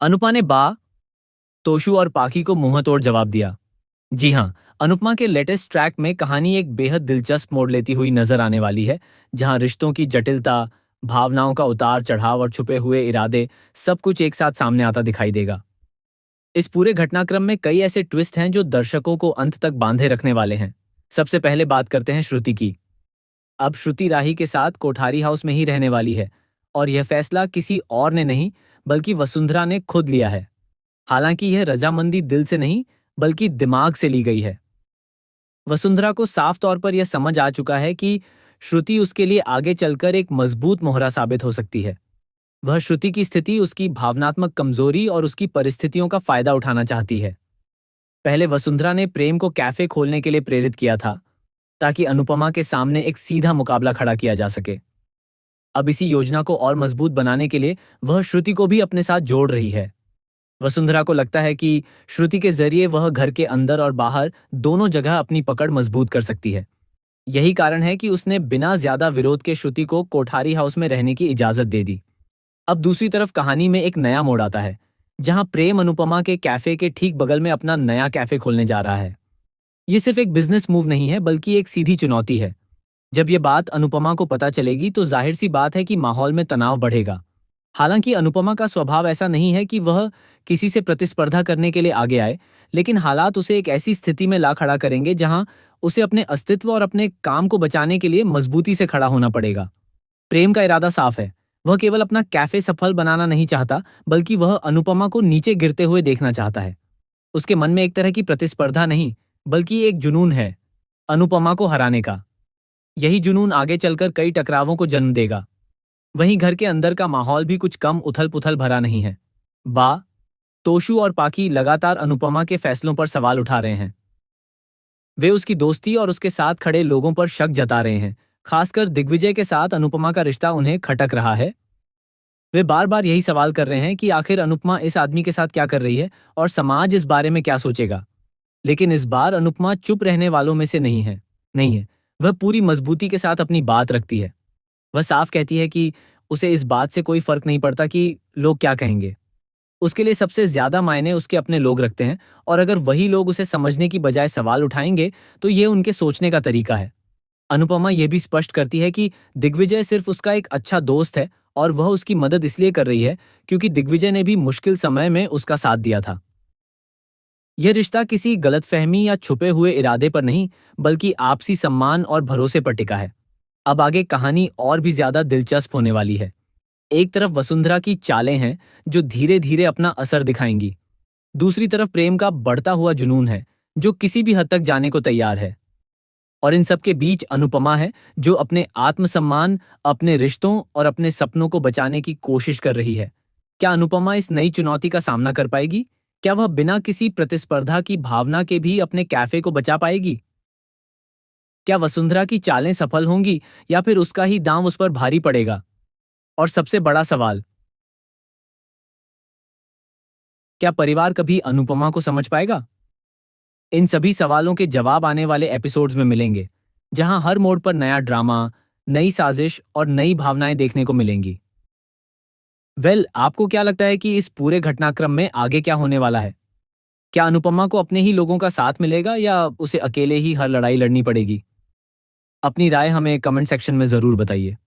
अनुपमा ने तोशु और पाखी को मुंहतोड़ जवाब दिया। जी हाँ, अनुपमा के लेटेस्ट ट्रैक में कहानी एक बेहद दिलचस्प मोड़ लेती हुई नजर आने वाली है, जहां रिश्तों की जटिलता, भावनाओं का उतार चढ़ाव और छुपे हुए इरादे सब कुछ एक साथ सामने आता दिखाई देगा। इस पूरे घटनाक्रम में कई ऐसे ट्विस्ट हैं जो दर्शकों को अंत तक बांधे रखने वाले हैं। सबसे पहले बात करते हैं श्रुति की। अब श्रुति राही के साथ कोठारी हाउस में ही रहने वाली है, और यह फैसला किसी और ने नहीं बल्कि वसुंधरा ने खुद लिया है। हालांकि यह रजामंदी दिल से नहीं बल्कि दिमाग से ली गई है। वसुंधरा को साफ तौर पर यह समझ आ चुका है कि श्रुति उसके लिए आगे चलकर एक मजबूत मोहरा साबित हो सकती है। वह श्रुति की स्थिति, उसकी भावनात्मक कमजोरी और उसकी परिस्थितियों का फायदा उठाना चाहती है। पहले वसुंधरा ने प्रेम को कैफे खोलने के लिए प्रेरित किया था, ताकि अनुपमा के सामने एक सीधा मुकाबला खड़ा किया जा सके। अब इसी योजना को और मजबूत बनाने के लिए वह श्रुति को भी अपने साथ जोड़ रही है। वसुंधरा को लगता है कि श्रुति के जरिए वह घर के अंदर और बाहर दोनों जगह अपनी पकड़ मजबूत कर सकती है। यही कारण है कि उसने बिना ज्यादा विरोध के श्रुति को कोठारी हाउस में रहने की इजाजत दे दी। अब दूसरी तरफ कहानी में एक नया मोड़ आता है, जहां प्रेम अनुपमा के कैफे के ठीक बगल में अपना नया कैफे खोलने जा रहा है। ये सिर्फ एक बिजनेस मूव नहीं है बल्कि एक सीधी चुनौती है। जब ये बात अनुपमा को पता चलेगी तो जाहिर सी बात है कि माहौल में तनाव बढ़ेगा। हालांकि अनुपमा का स्वभाव ऐसा नहीं है कि वह किसी से प्रतिस्पर्धा करने के लिए आगे आए, लेकिन हालात उसे एक ऐसी स्थिति में ला खड़ा करेंगे जहां उसे अपने अस्तित्व और अपने काम को बचाने के लिए मजबूती से खड़ा होना पड़ेगा। प्रेम का इरादा साफ है। वह केवल अपना कैफे सफल बनाना नहीं चाहता, बल्कि वह अनुपमा को नीचे गिरते हुए देखना चाहता है। उसके मन में एक तरह की प्रतिस्पर्धा नहीं, बल्कि एक जुनून है, अनुपमा को हराने का। यही जुनून आगे चलकर कई टकरावों को जन्म देगा। वहीं घर के अंदर का माहौल भी कुछ कम उथल-पुथल भरा नहीं है। तोशु और पाकी लगातार अनुपमा के फैसलों पर सवाल उठा रहे हैं। वे उसकी दोस्ती और उसके साथ खड़े लोगों पर शक जता रहे हैं। खासकर दिग्विजय के साथ अनुपमा का रिश्ता उन्हें खटक रहा है। वे बार बार यही सवाल कर रहे हैं कि आखिर अनुपमा इस आदमी के साथ क्या कर रही है और समाज इस बारे में क्या सोचेगा। लेकिन इस बार अनुपमा चुप रहने वालों में से नहीं है। वह पूरी मजबूती के साथ अपनी बात रखती है। वह साफ कहती है कि उसे इस बात से कोई फर्क नहीं पड़ता कि लोग क्या कहेंगे। उसके लिए सबसे ज्यादा मायने उसके अपने लोग रखते हैं, और अगर वही लोग उसे समझने की बजाय सवाल उठाएंगे तो ये उनके सोचने का तरीका है। अनुपमा यह भी स्पष्ट करती है कि दिग्विजय सिर्फ उसका एक अच्छा दोस्त है, और वह उसकी मदद इसलिए कर रही है क्योंकि दिग्विजय ने भी मुश्किल समय में उसका साथ दिया था। यह रिश्ता किसी गलतफहमी या छुपे हुए इरादे पर नहीं, बल्कि आपसी सम्मान और भरोसे पर टिका है। अब आगे कहानी और भी ज्यादा दिलचस्प होने वाली है। एक तरफ वसुंधरा की चालें हैं जो धीरे धीरे अपना असर दिखाएंगी। दूसरी तरफ प्रेम का बढ़ता हुआ जुनून है जो किसी भी हद तक जाने को तैयार है। और इन सब के बीच अनुपमा है जो अपने आत्मसम्मान, अपने रिश्तों और अपने सपनों को बचाने की कोशिश कर रही है। क्या अनुपमा इस नई चुनौती का सामना कर पाएगी? क्या वह बिना किसी प्रतिस्पर्धा की भावना के भी अपने कैफे को बचा पाएगी? क्या वसुंधरा की चालें सफल होंगी या फिर उसका ही दांव उस पर भारी पड़ेगा? और सबसे बड़ा सवाल, क्या परिवार कभी अनुपमा को समझ पाएगा? इन सभी सवालों के जवाब आने वाले एपिसोड्स में मिलेंगे, जहां हर मोड़ पर नया ड्रामा, नई साजिश और नई भावनाएं देखने को मिलेंगी। आपको क्या लगता है कि इस पूरे घटनाक्रम में आगे क्या होने वाला है? क्या अनुपमा को अपने ही लोगों का साथ मिलेगा या उसे अकेले ही हर लड़ाई लड़नी पड़ेगी? अपनी राय हमें कमेंट सेक्शन में जरूर बताइए।